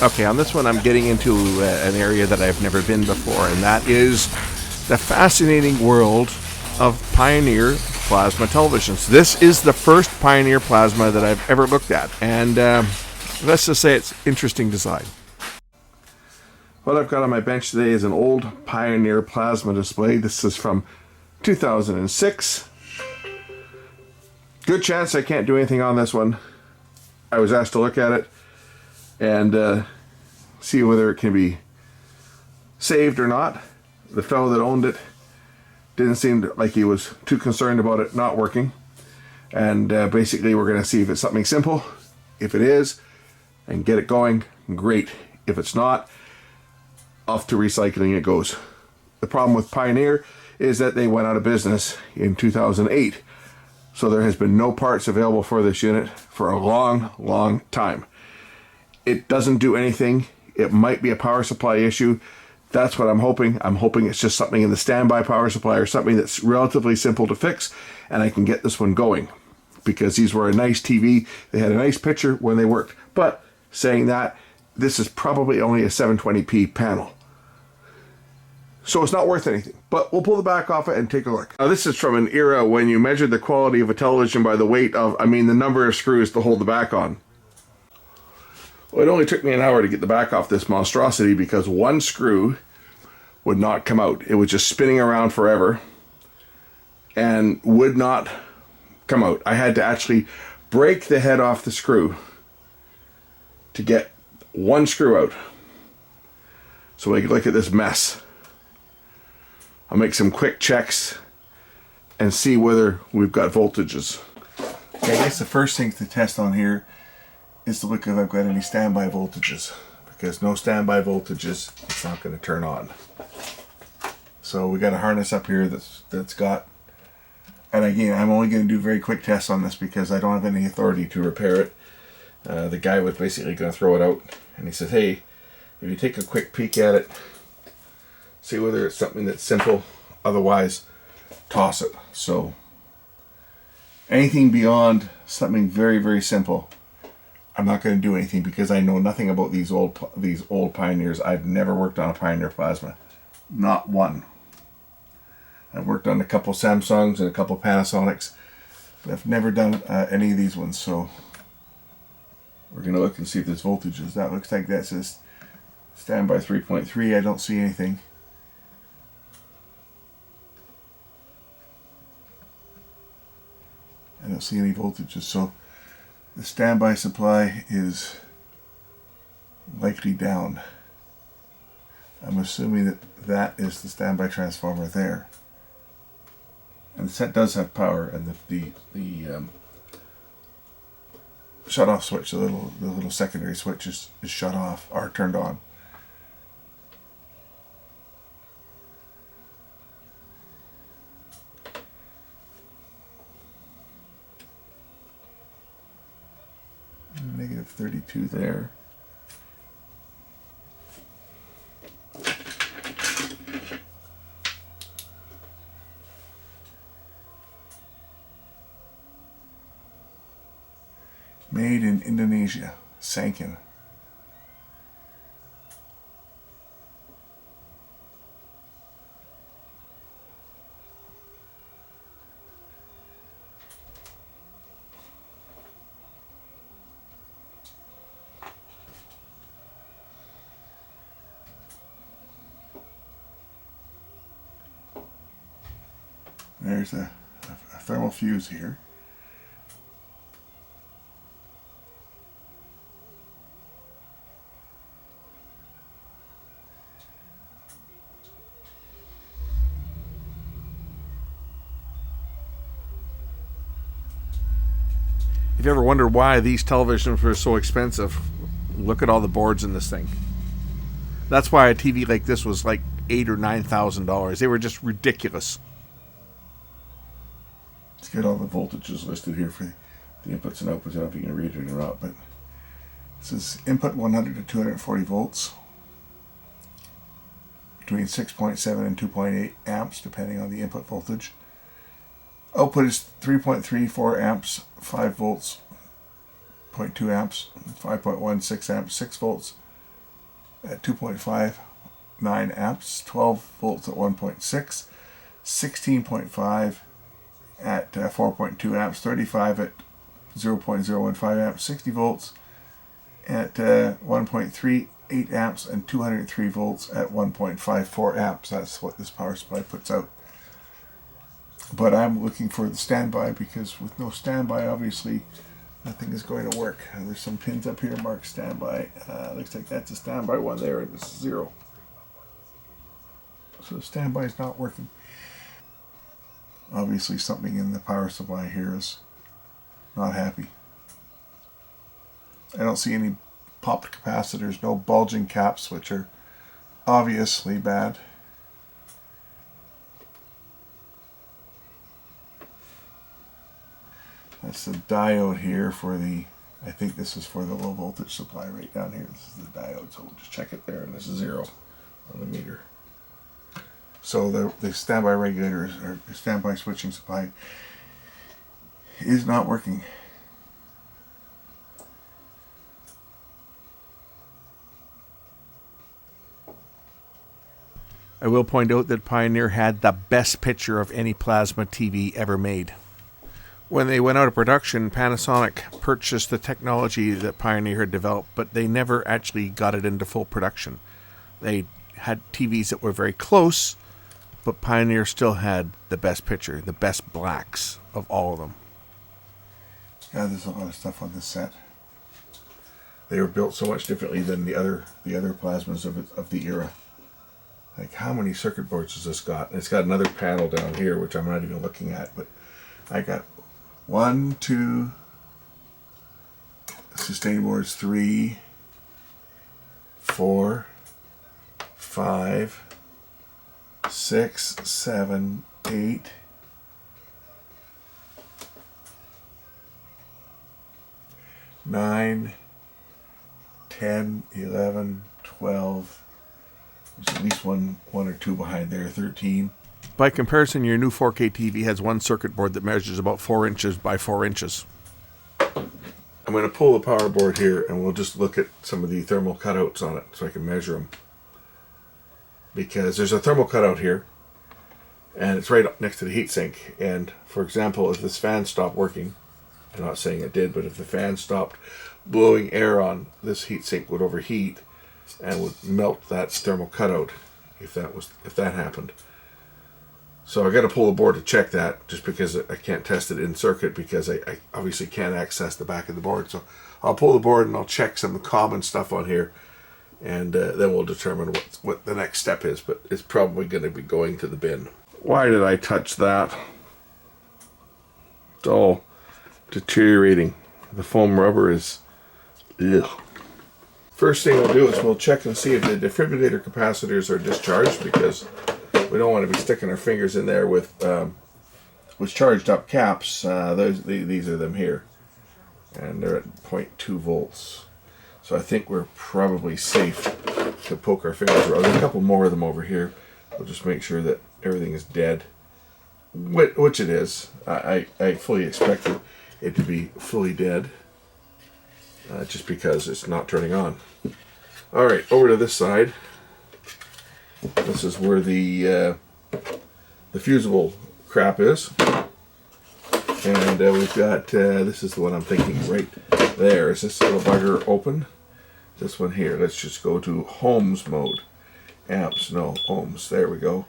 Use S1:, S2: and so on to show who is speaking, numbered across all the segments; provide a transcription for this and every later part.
S1: Okay, on this one I'm getting into an area that I've never been before, and that is the fascinating world of Pioneer plasma televisions. This is the first Pioneer plasma that I've ever looked at, and let's just say it's interesting design. What I've got on my bench today is an old Pioneer plasma display. This is from 2006. Good chance I can't do anything on this one. I was asked to look at it and see whether it can be saved or not. The fellow that owned it didn't seem like he was too concerned about it not working. And basically we're going to see if it's something simple. If it is, and get it going, great. If it's not, off to recycling it goes. The problem with Pioneer is that they went out of business in 2008. So there has been no parts available for this unit for a long time. It doesn't do anything. It might be a power supply issue. That's what I'm hoping. I'm hoping it's just something in the standby power supply or something that's relatively simple to fix, and I can get this one going. Because these were a nice TV. They had a nice picture when they worked. But saying that, this is probably only a 720p panel. So it's not worth anything. But we'll pull the back off it and take a look. Now this is from an era when you measured the quality of a television by the weight of, the number of screws to hold the back on. Well, it only took me an hour to get the back off this monstrosity because one screw would not come out. It was just spinning around forever and would not come out. I had to actually break the head off the screw to get one screw out. So we can look at this mess. I'll make some quick checks and see whether we've got voltages. Okay, I guess the first thing to test on here is to look if I've got any standby voltages. Because no standby voltages, it's not going to turn on. So we got a harness up here that's got, and again, I'm only going to do very quick tests on this because I don't have any authority to repair it. The guy was basically going to throw it out, and he said, hey, if you take a quick peek at it, see whether it's something that's simple, otherwise toss it. So anything beyond something very simple, I'm not going to do anything because I know nothing about these old Pioneers. I've never worked on a Pioneer plasma, not one. I've worked on a couple Samsungs and a couple Panasonics, but I've never done any of these ones. So we're going to look and see if there's voltages. That looks like that says standby 3.3. I don't see anything. I don't see any voltages, so the standby supply is likely down. I'm assuming that that is the standby transformer there. And the set does have power, and the shut-off switch, the little secondary switch is shut off or turned on. Negative 32 there. Made in Indonesia, Sanken. There's a thermal fuse here. If you ever wonder why these televisions were so expensive, look at all the boards in this thing. That's why a TV like this was like $8,000 or $9,000. They were just ridiculous. Let's get all the voltages listed here for the inputs and outputs. I don't know if you can read it or not, but this is input 100 to 240 volts, between 6.7 and 2.8 amps, depending on the input voltage. Output is 3.34 amps, 5 volts, 0.2 amps, 5.16 amps, 6 volts, at 2.59 amps, 12 volts at 1.6, 16.5 at 4.2 amps, 35 at 0.015 amps, 60 volts at 1.38 amps, and 203 volts at 1.54 amps. That's what this power supply puts out. But I'm looking for the standby, because with no standby, obviously, nothing is going to work. There's some pins up here marked standby. Looks like that's a standby one there, and this is 0. So the standby is not working. Obviously something in the power supply here is not happy. I don't see any popped capacitors, no bulging caps, which are obviously bad. That's the diode here for the, I think this is for the low voltage supply right down here. This is the diode, so we'll just check it there, and this is 0 on the meter. So the standby regulator, or standby switching supply, is not working.
S2: I will point out that Pioneer had the best picture of any plasma TV ever made. When they went out of production, Panasonic purchased the technology that Pioneer had developed, but they never actually got it into full production. They had TVs that were very close, but Pioneer still had the best picture, the best blacks of all of them.
S1: Yeah, there's a lot of stuff on this set. They were built so much differently than the other plasmas of the era. Like, how many circuit boards has this got? And it's got another panel down here, which I'm not even looking at, but I got 1, 2, sustain boards 3, 4, 5, 6, 7, 8, 9, 10, 11, 12. There's at least one or two behind there, 13.
S2: By comparison, your new 4K TV has one circuit board that measures about 4 inches by 4 inches.
S1: I'm going to pull the power board here, and we'll just look at some of the thermal cutouts on it so I can measure them. Because there's a thermal cutout here, and it's right up next to the heatsink. And for example, if this fan stopped working, I'm not saying it did, but if the fan stopped blowing air on, this heatsink would overheat and would melt that thermal cutout if that happened. So I got to pull the board to check that, just because I can't test it in circuit, because I obviously can't access the back of the board. So I'll pull the board and I'll check some common stuff on here, and then we'll determine what the next step is. But it's probably going to be going to the bin. Why did I touch that? It's all deteriorating. The foam rubber is... ugh. First thing we'll do is we'll check and see if the defibrillator capacitors are discharged, because we don't want to be sticking our fingers in there with charged up caps. These are them here, and they're at 0.2 volts. So I think we're probably safe to poke our fingers around. There's a couple more of them over here. We'll just make sure that everything is dead, which it is. I fully expected it to be fully dead, just because it's not turning on. Alright, over to this side. This is where the fusible crap is. And we've got, this is the one I'm thinking right there. Is this little bugger open? This one here. Let's just go to ohms mode. Amps, no, ohms. There we go.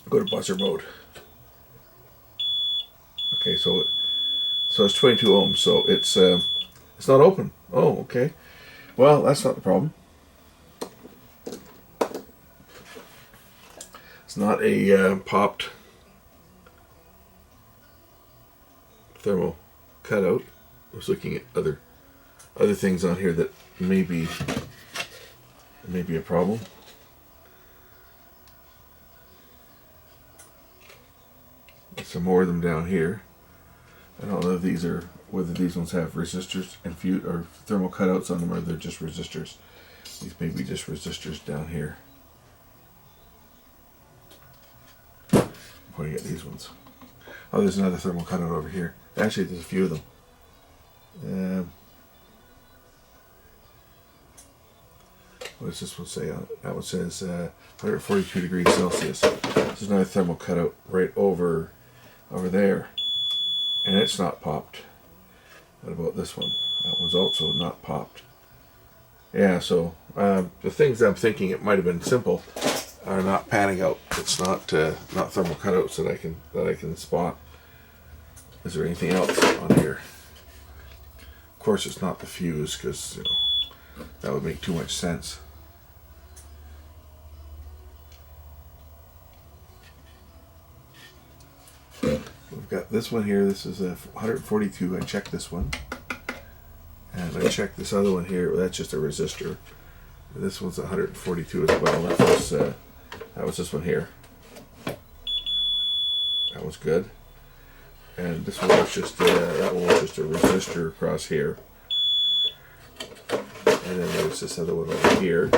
S1: Go to buzzer mode. Okay, so it's 22 ohms, so it's not open. Oh, okay. Well, that's not the problem. It's not a popped thermal cutout. I was looking at other things on here that may be a problem. There's some more of them down here. I don't know if whether these ones have resistors and or thermal cutouts on them, or they're just resistors. These may be just resistors down here. I'm pointing at these ones. Oh, there's another thermal cutout over here. Actually, there's a few of them. What does this one say on it? That one says 142 degrees Celsius. This is another thermal cutout right over there. And it's not popped. What about this one? That one's also not popped. Yeah, so the things I'm thinking it might have been simple are not panning out. It's not thermal cutouts that I can spot. Is there anything else on here? Of course, it's not the fuse, because that would make too much sense. We've got this one here. This is a 142. I checked this one, and I checked this other one here. That's just a resistor. This one's 142 as well. That was this one here. That was good. And this one was just that one was just a resistor across here. And then there's this other one over here.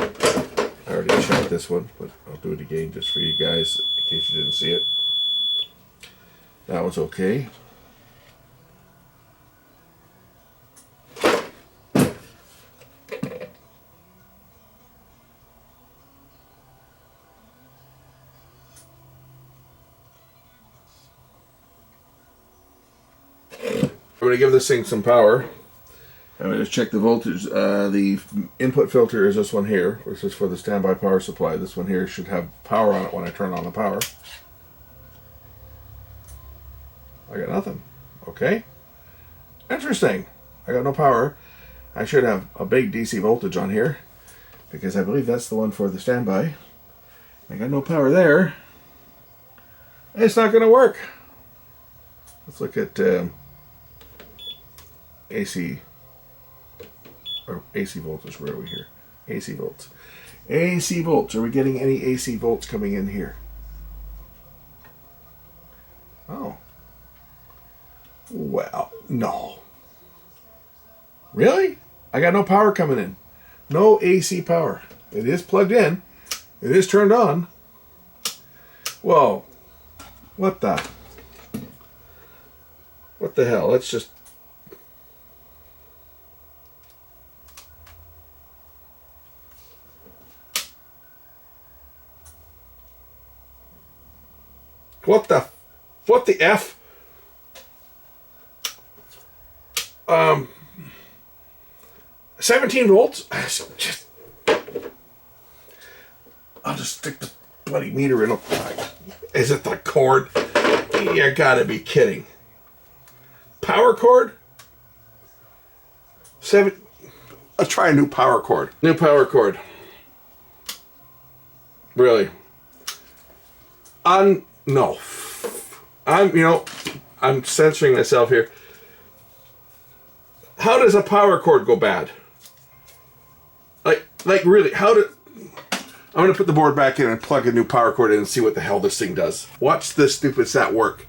S1: I already checked this one, but I'll do it again just for you guys in case you didn't see it. That was okay. I'm going to give this thing some power. I'm going to check the voltage. The input filter is this one here, which is for the standby power supply. This one here should have power on it when I turn on the power. I got nothing. Okay. Interesting. I got no power. I should have a big DC voltage on here, because I believe that's the one for the standby. I got no power there. It's not going to work. Let's look at AC voltage. Where are we here? AC volts. AC volts. Are we getting any AC volts coming in here? Oh. Well, no. Really? I got no power coming in. No AC power. It is plugged in. It is turned on. Whoa. What the hell? Let's just... What the F? 17 volts? I'll just stick the bloody meter in. Is it the cord? You gotta be kidding. Power cord? Let's try a new power cord. New power cord. Really? No. I'm censoring myself here. How does a power cord go bad? Like really, I'm going to put the board back in and plug a new power cord in and see what the hell this thing does. Watch this stupid sat work.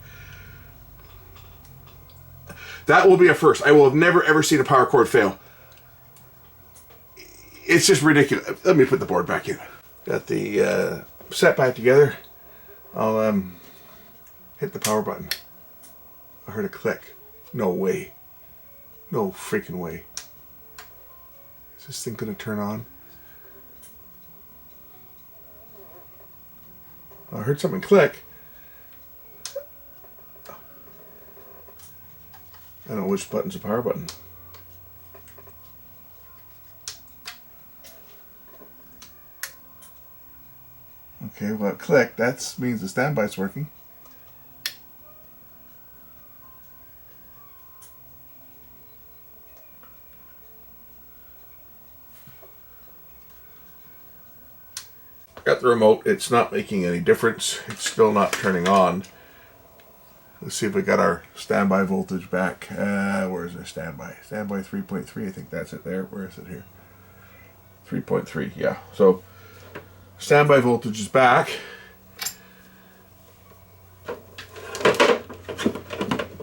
S1: That will be a first. I will have never ever seen a power cord fail. It's just ridiculous. Let me put the board back in. Got the set back together. I'll hit the power button. I heard a click. No way. No freaking way. Is this thing gonna turn on? I heard something click. I don't know which button's the power button. Okay, well it clicked. That means the standby's working. Got the remote. It's not making any difference. It's still not turning on. Let's see if we got our standby voltage back. Where is our standby? Standby 3.3. I think that's it there. Where is it here? 3.3. Yeah. So standby voltage is back.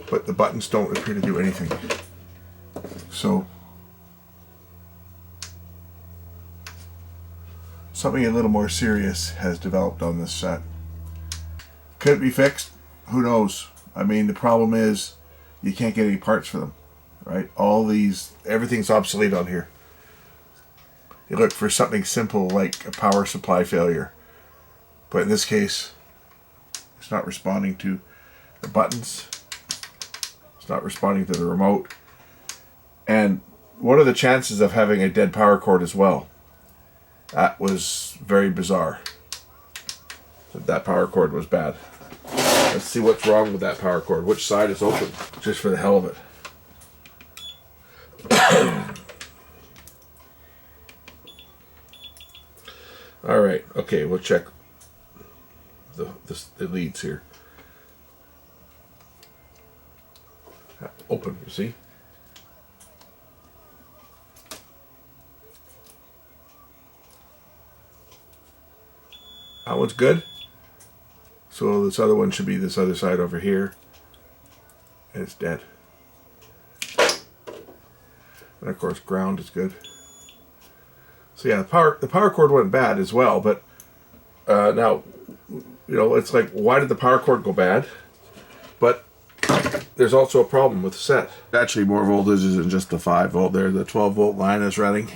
S1: But the buttons don't appear to do anything. So something a little more serious has developed on this set. Could it be fixed? Who knows? I mean, the problem is you can't get any parts for them, right? Everything's obsolete on here. you look for something simple like a power supply failure. But in this case, it's not responding to the buttons. It's not responding to the remote. And what are the chances of having a dead power cord as well? That was very bizarre. That power cord was bad. Let's see what's wrong with that power cord. Which side is open? Just for the hell of it. All right. Okay, we'll check the leads here. Open, you see? That one's good. So this other one should be this other side over here. And it's dead. And of course ground is good. So yeah, the power cord went bad as well, but now, you know, it's like, why did the power cord go bad? But there's also a problem with the set. Actually more voltages than just the 5 volt there. The 12 volt line is running.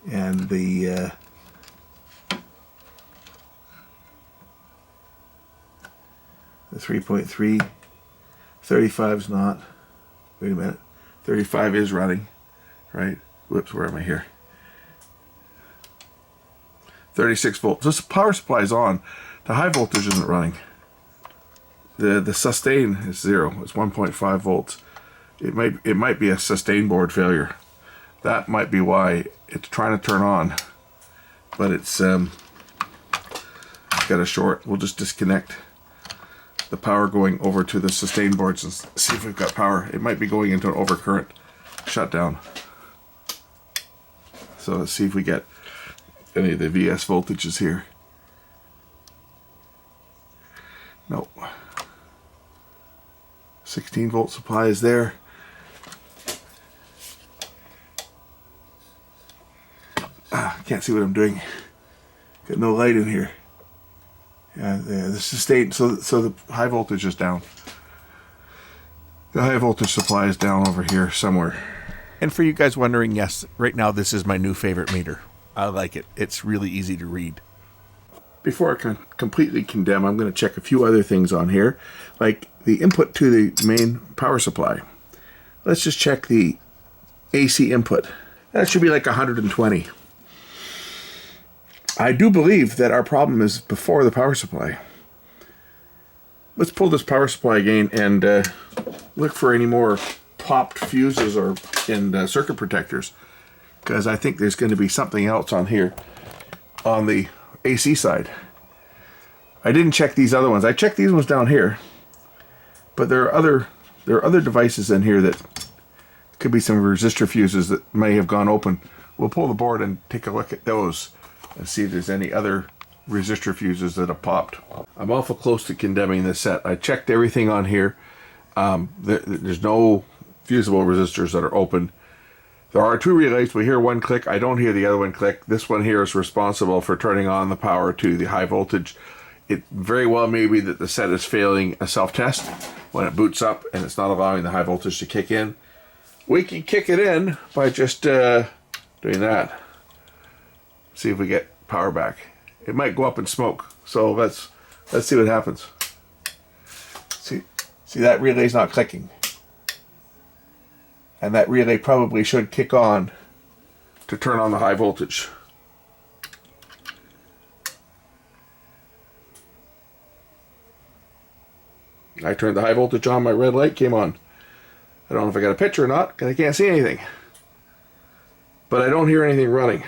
S1: And the 3.3, 35 is not. Wait a minute. 35 is running, right? Whoops, where am I here? 36 volts. This power supply is on. The high voltage isn't running. The sustain is 0. It's 1.5 volts. It might be a sustain board failure. That might be why it's trying to turn on, but it's got a short. We'll just disconnect the power going over to the sustain boards and see if we've got power. It might be going into an overcurrent shutdown. So let's see if we get any of the VS voltages here. No. 16 volt supply is there. Can't see what I'm doing. Got no light in here. Yeah, the sustain. So the high voltage is down. The high voltage supply is down over here somewhere.
S2: And for you guys wondering, yes, right now this is my new favorite meter. I like it. It's really easy to read.
S1: Before I can completely condemn, I'm going to check a few other things on here, like the input to the main power supply. Let's just check the AC input. That should be like 120. I do believe that our problem is before the power supply. Let's pull this power supply again and look for any more popped fuses or in circuit protectors, because I think there's going to be something else on here on the AC side. I didn't check these other ones. I checked these ones down here, but there are other devices in here that could be some resistor fuses that may have gone open. We'll pull the board and take a look at those and see if there's any other resistor fuses that have popped. I'm awful close to condemning this set. I checked everything on here. There's no fusible resistors that are open. There are 2 relays. We hear one click. I don't hear the other one click. This one here is responsible for turning on the power to the high voltage. It very well may be that the set is failing a self-test when it boots up and it's not allowing the high voltage to kick in. We can kick it in by just doing that. See if we get power back. It might go up in smoke. So let's see what happens. See that relay's not clicking. And that relay probably should kick on to turn on the high voltage. I turned the high voltage on, my red light came on. I don't know if I got a picture or not, because I can't see anything. But I don't hear anything running.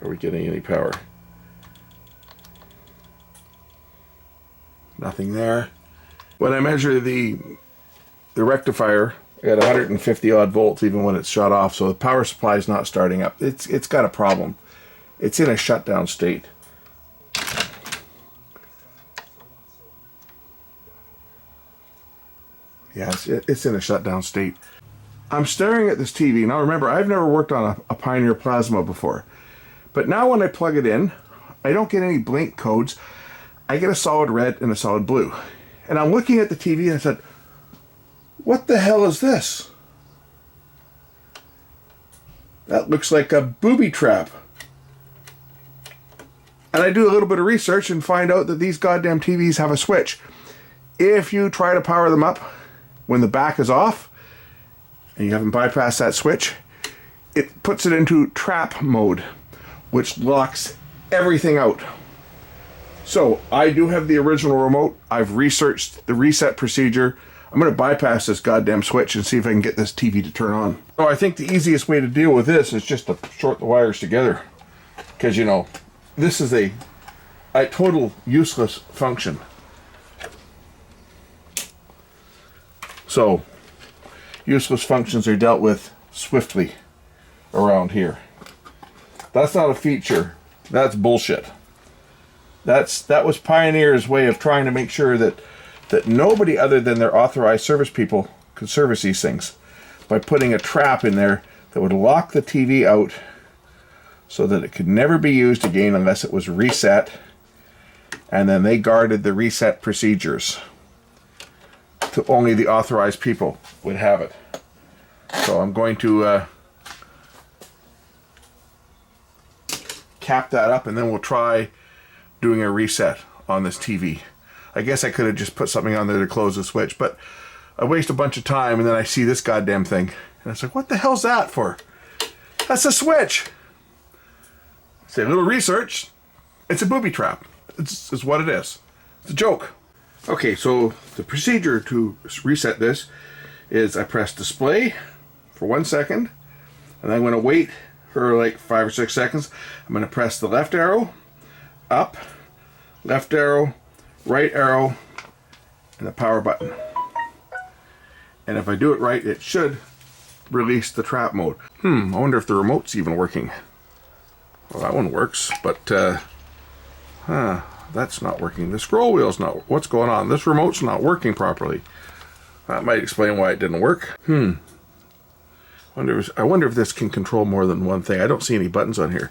S1: Are we getting any power? Nothing there. When I measure the rectifier, I got 150 odd volts even when it's shut off, so the power supply is not starting up. It's got a problem. It's in a shutdown state. Yeah, it's in a shutdown state. I'm staring at this TV. Now remember, I've never worked on a Pioneer Plasma before. But now when I plug it in, I don't get any blink codes. I get a solid red and a solid blue. And I'm looking at the TV and I said, what the hell is this? That looks like a booby trap. And I do a little bit of research and find out that these goddamn TVs have a switch. If you try to power them up when the back is off and you haven't bypassed that switch, it puts it into trap mode, which locks everything out. So I do have the original remote. I've researched the reset procedure. I'm going to bypass this goddamn switch and see if I can get this TV to turn on. So I think the easiest way to deal with this is just to short the wires together. Because, you know, this is a total useless function. So, useless functions are dealt with swiftly around here. That's not a feature. That's bullshit. That was Pioneer's way of trying to make sure that nobody other than their authorized service people could service these things by putting a trap in there that would lock the TV out so that it could never be used again unless it was reset, and then they guarded the reset procedures to only the authorized people would have it. So I'm going to cap that up, and then we'll try doing a reset on this TV. I guess I could have just put something on there to close the switch, but I waste a bunch of time, and then I see this goddamn thing, and it's like, what the hell's that for? That's a switch. Say a little research. It's a booby trap. It's what it is. It's a joke. Okay, so the procedure to reset this is I press display for 1 second, and I'm going to wait for like 5 or 6 seconds. I'm going to press the left arrow, up, left arrow, right arrow, and the power button. And if I do it right, it should release the trap mode. I wonder if the remote's even working. Well, that one works, but that's not working. The scroll wheel's not. What's going on? This remote's not working properly. That might explain why it didn't work. I wonder if this can control more than one thing. I don't see any buttons on here.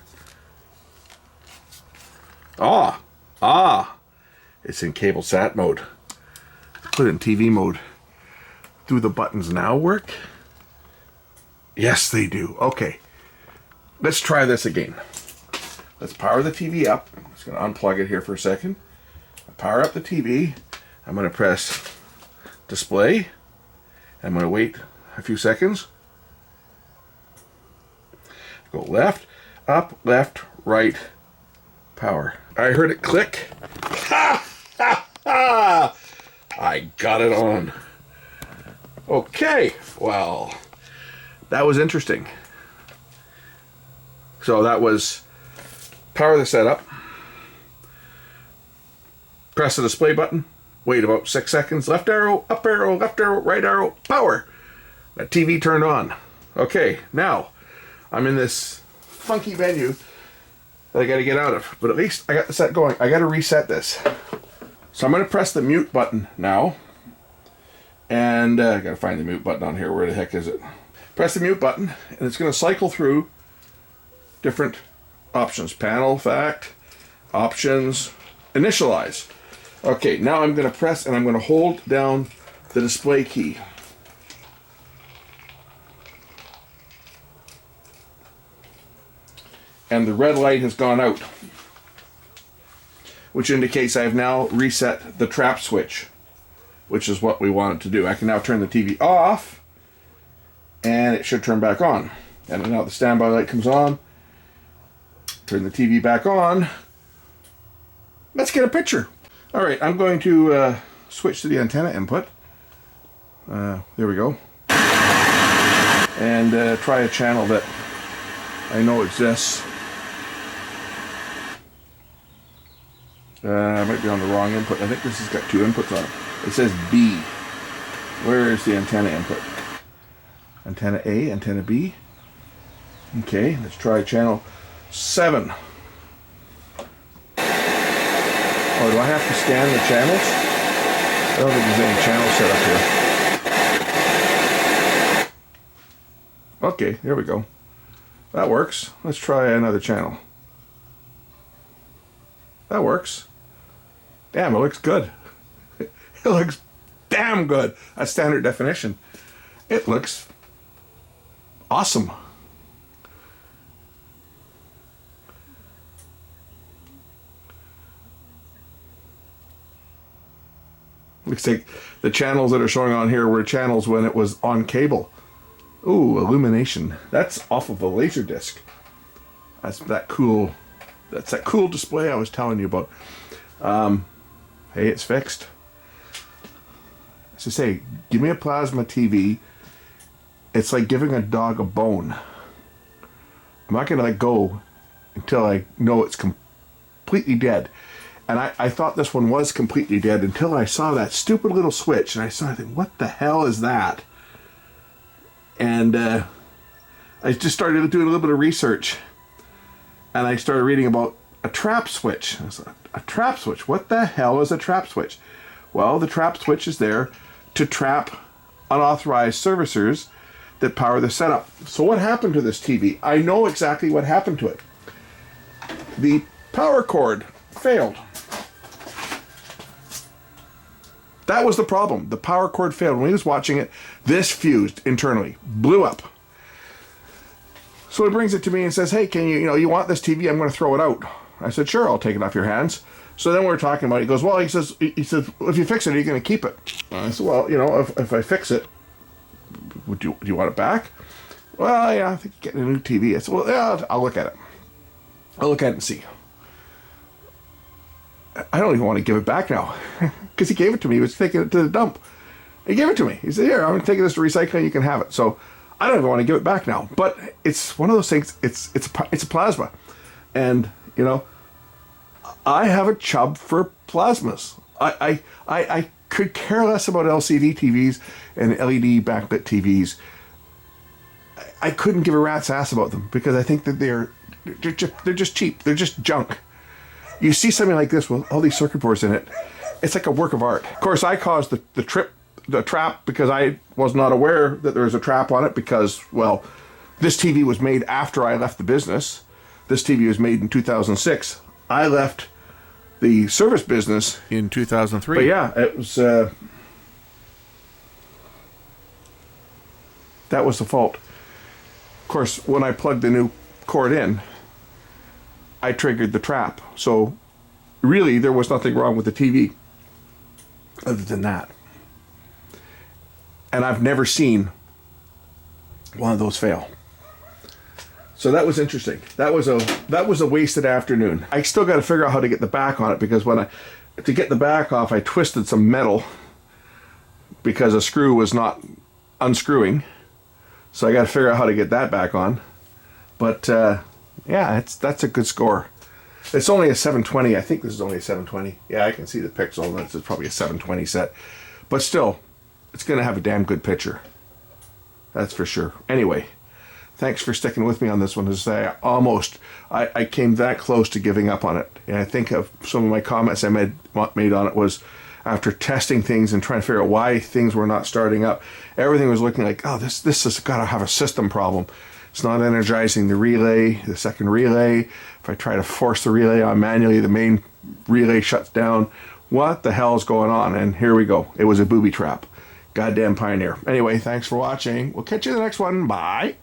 S1: It's in cable sat mode. Put it in TV mode. Do the buttons now work? Yes, they do. Okay. Let's try this again. Let's power the TV up. I'm just going to unplug it here for a second. Power up the TV. I'm going to press display. I'm going to wait a few seconds. Go left, up, left, right, power. I heard it click. Ha! Ha! Ha! I got it on. Okay, well, that was interesting. So that was power the setup, press the display button, wait about 6 seconds, left arrow, up arrow, left arrow, right arrow, power. That TV turned on. Okay, now I'm in this funky venue that I got to get out of, but at least I got the set going. I got to reset this. So I'm going to press the mute button now, and I got to find the mute button on here. Where the heck is it? Press the mute button, and it's going to cycle through different options. Panel, fact, options, initialize. Okay, now I'm going to press and I'm going to hold down the display key. And the red light has gone out, which indicates I've now reset the trap switch, which is what we want it to do. I can now turn the TV off, and it should turn back on. And now the standby light comes on. Turn the TV back on. Let's get a picture. All right, I'm going to switch to the antenna input. There we go. And try a channel that I know exists. I might be on the wrong input. I think this has got 2 inputs on it. It says B. Where is the antenna input? Antenna A, antenna B. Okay, let's try channel 7. Oh, do I have to scan the channels? I don't think there's any channels set up here. Okay, there we go. That works. Let's try another channel. That works. Damn, it looks good. It looks damn good. That's standard definition. It looks awesome. Looks like the channels that are showing on here were channels when it was on cable. Ooh, illumination. That's off of a laser disc. That's that cool display I was telling you about. Hey, it's fixed. As I say, give me a plasma TV. It's like giving a dog a bone. I'm not going to let go until I know it's completely dead. And I thought this one was completely dead until I saw that stupid little switch. And I started thinking, what the hell is that? And I just started doing a little bit of research. And I started reading about a trap switch. I was like, a trap switch? What the hell is a trap switch? Well, the trap switch is there to trap unauthorized servicers that power the setup. So what happened to this TV? I know exactly what happened to it. The power cord failed. That was the problem. The power cord failed. When we was watching it, this fused internally, blew up. So he brings it to me and says, hey, can you want this TV? I'm going to throw it out. I said, sure, I'll take it off your hands. So then we were talking about it. He goes, well, he says, well, if you fix it, are you going to keep it? I said, well, if I fix it, do you want it back? Well, yeah, I think you're getting a new TV. I said, well, yeah, I'll look at it. I'll look at it and see. I don't even want to give it back now because he gave it to me. He was taking it to the dump. He gave it to me. He said, here, I'm taking this to recycling. You can have it. So I don't even want to give it back now. But it's one of those things. It's a plasma. And, I have a chub for plasmas. I could care less about LCD TVs and LED backlit TVs. I couldn't give a rat's ass about them because I think that they're just cheap. They're just junk. You see something like this with all these circuit boards in it, it's like a work of art. Of course, I caused the trap because I was not aware that there was a trap on it because, well, this TV was made after I left the business. This TV was made in 2006. I left the service business
S2: in 2003.
S1: But yeah, it was that was the fault. Of course, when I plugged the new cord in, I triggered the trap. So really, there was nothing wrong with the TV other than that. And I've never seen one of those fail. So that was interesting. That was a wasted afternoon. I still got to figure out how to get the back on it because to get the back off, I twisted some metal because a screw was not unscrewing. So I got to figure out how to get that back on. But yeah, that's a good score. It's only a 720. I think this is only a 720. Yeah, I can see the pixel. That's probably a 720 set. But still, it's going to have a damn good picture. That's for sure. Anyway, thanks for sticking with me on this one. As I came that close to giving up on it. And I think of some of my comments I made on it was after testing things and trying to figure out why things were not starting up. Everything was looking like, oh, this has got to have a system problem. It's not energizing the relay, the second relay. If I try to force the relay on manually, the main relay shuts down. What the hell is going on? And here we go. It was a booby trap. Goddamn Pioneer. Anyway, thanks for watching. We'll catch you in the next one. Bye.